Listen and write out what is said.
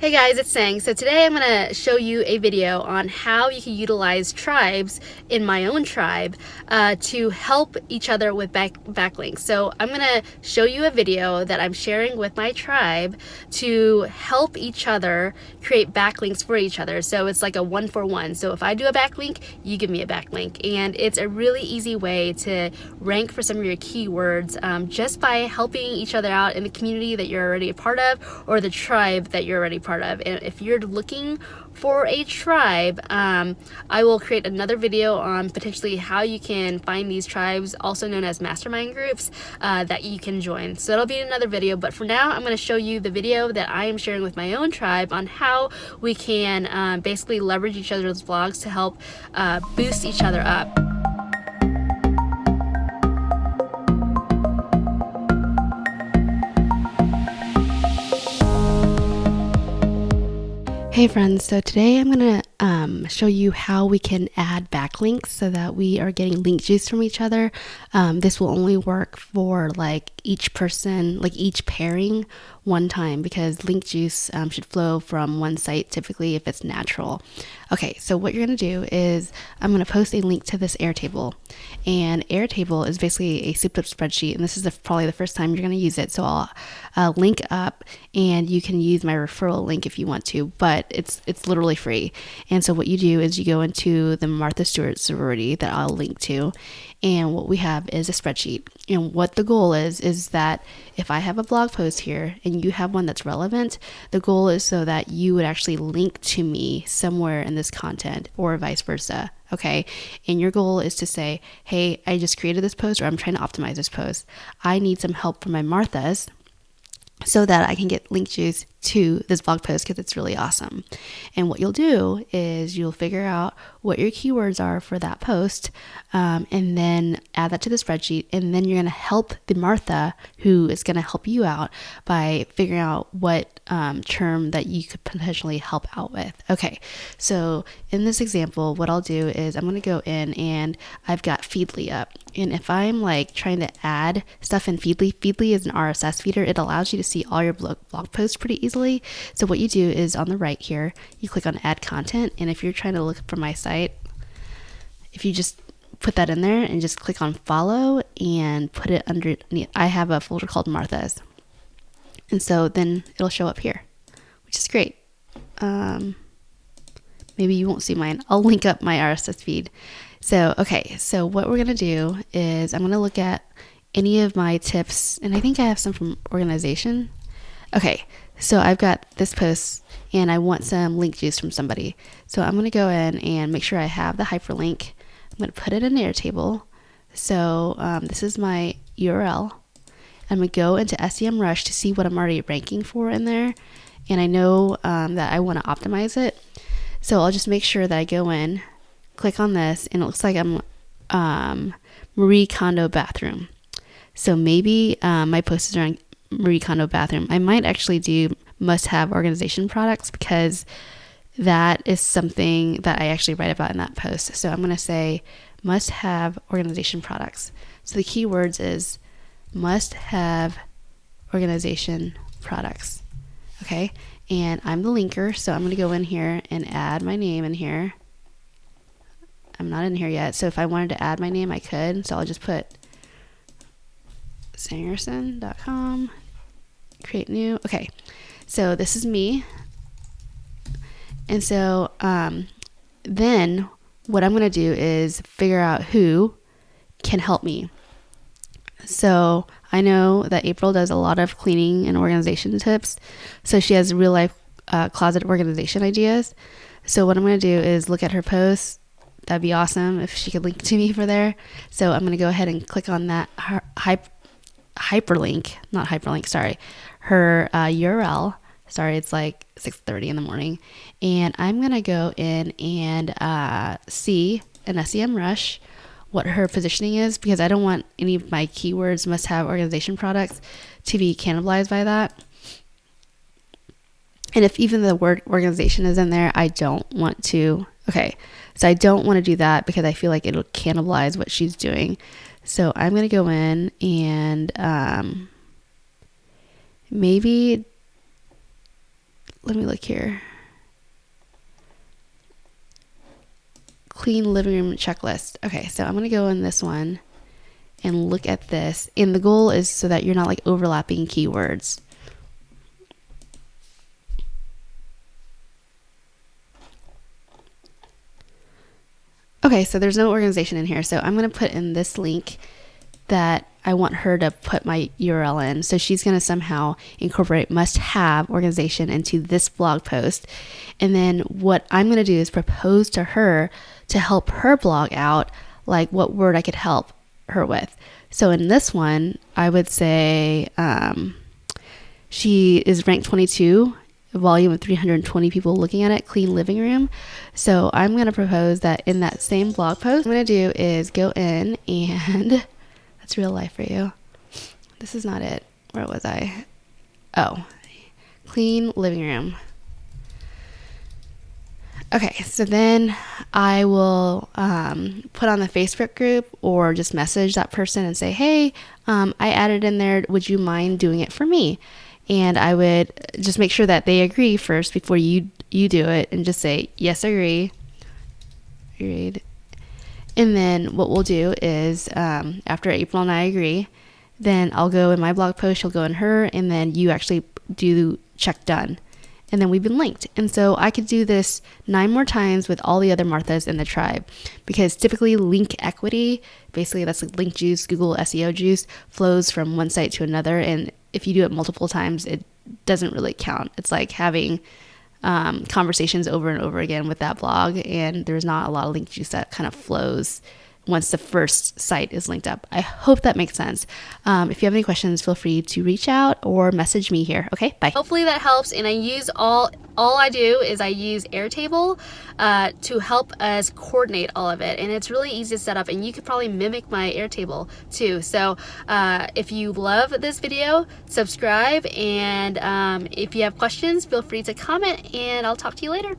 Hey guys, it's Sang. So today I'm going to show you a video on how you can utilize tribes in my own tribe to help each other with backlinks. So I'm going to show you a video that I'm sharing with my tribe to help each other create backlinks for each other. So it's like a one for one. So if I do a backlink, you give me a backlink. And it's a really easy way to rank for some of your keywords just by helping each other out in the community that you're already a part of or the tribe that you're already part of. And if you're looking for a tribe, I will create another video on potentially how you can find these tribes, also known as mastermind groups, that you can join. So that'll be another video, but for now I'm going to show you the video that I am sharing with my own tribe on how we can basically leverage each other's blogs to help boost each other up. Hey friends, so today I'm going to show you how we can add backlinks so that we are getting link juice from each other. This will only work for like each person, like each pairing one time, because link juice should flow from one site typically if it's natural. Okay, so what you're going to do is I'm going to post a link to this Airtable, and Airtable is basically a souped up spreadsheet, and this is probably the first time you're going to use it, so I'll link up and you can use my referral link if you want to, but it's literally free. And so what you do is you go into the Martha Stewart sorority that I'll link to, and what we have is a spreadsheet. And what the goal is that if I have a blog post here and you have one that's relevant, the goal is so that you would actually link to me somewhere in this content or vice versa. Okay. And your goal is to say, hey, I just created this post, or I'm trying to optimize this post. I need some help from my Marthas so that I can get link juice to this blog post because it's really awesome. And what you'll do is you'll figure out what your keywords are for that post, and then add that to the spreadsheet, and then you're going to help the Martha who is going to help you out by figuring out what term that you could potentially help out with. Okay, so in this example, what I'll do is I'm going to go in and I've got Feedly up. And if I'm like trying to add stuff in Feedly is an RSS feeder. It allows you to see all your blog posts pretty easily. So what you do is on the right here, you click on add content. And if you're trying to look for my site, if you just put that in there and just click on follow and put it underneath, I have a folder called Martha's. And so then it'll show up here, which is great. Maybe you won't see mine. I'll link up my RSS feed. So, okay, so what we're going to do is I'm going to look at any of my tips, and I think I have some from organization. Okay, so I've got this post and I want some link juice from somebody. So I'm going to go in and make sure I have the hyperlink. I'm going to put it in Airtable. So this is my URL. I'm going to go into SEMrush to see what I'm already ranking for in there. And I know that I want to optimize it. So I'll just make sure that I go in, click on this, and it looks like I'm Marie Kondo bathroom. So maybe my post is around Marie Kondo bathroom. I might actually do must-have organization products because that is something that I actually write about in that post. So I'm going to say must-have organization products. So the keywords is must-have organization products. Okay, and I'm the linker, so I'm going to go in here and add my name in here. I'm not in here yet, so if I wanted to add my name, I could. So I'll just put sangerson.com, create new. Okay, so this is me. And so then what I'm going to do is figure out who can help me. So I know that April does a lot of cleaning and organization tips. So she has real life closet organization ideas. So what I'm going to do is look at her posts. That'd be awesome if she could link to me for there. So I'm going to go ahead and click on that hyperlink, not hyperlink, sorry, her URL. Sorry, it's like 6:30 in the morning. And I'm going to go in and see in SEMrush what her positioning is, because I don't want any of my keywords must have organization products to be cannibalized by that. And if even the word organization is in there, I don't want to. Okay, so I don't want to do that because I feel like it'll cannibalize what she's doing. So I'm going to go in and maybe let me look here. Clean living room checklist. Okay, so I'm gonna go in this one and look at this, and the goal is so that you're not like overlapping keywords. Okay, so there's no organization in here, so I'm going to put in this link that I want her to put my URL in. So she's going to somehow incorporate must have organization into this blog post. And then what I'm going to do is propose to her to help her blog out, like what word I could help her with. So in this one, I would say she is ranked 22, a volume of 320 people looking at it, clean living room. So I'm going to propose that in that same blog post, what I'm going to do is go in and that's real life for you. This is not it. Where was I? Oh, clean living room. Okay, so then I will put on the Facebook group or just message that person and say, hey, I added in there, would you mind doing it for me? And I would just make sure that they agree first before you do it, and just say, yes, agree. Agreed. And then what we'll do is after April and I agree, then I'll go in my blog post, she'll go in her, and then you actually do check done. And then we've been linked. And so I could do this 9 more times with all the other Marthas in the tribe, because typically link equity, basically that's like link juice, Google SEO juice, flows from one site to another. And if you do it multiple times, it doesn't really count. It's like having conversations over and over again with that blog, and there's not a lot of link juice that kind of flows once the first site is linked up. I hope that makes sense. If you have any questions, feel free to reach out or message me here. Okay, bye. Hopefully that helps. And I use all I do is I use Airtable to help us coordinate all of it. And it's really easy to set up, and you could probably mimic my Airtable too. So if you love this video, subscribe. And if you have questions, feel free to comment, and I'll talk to you later.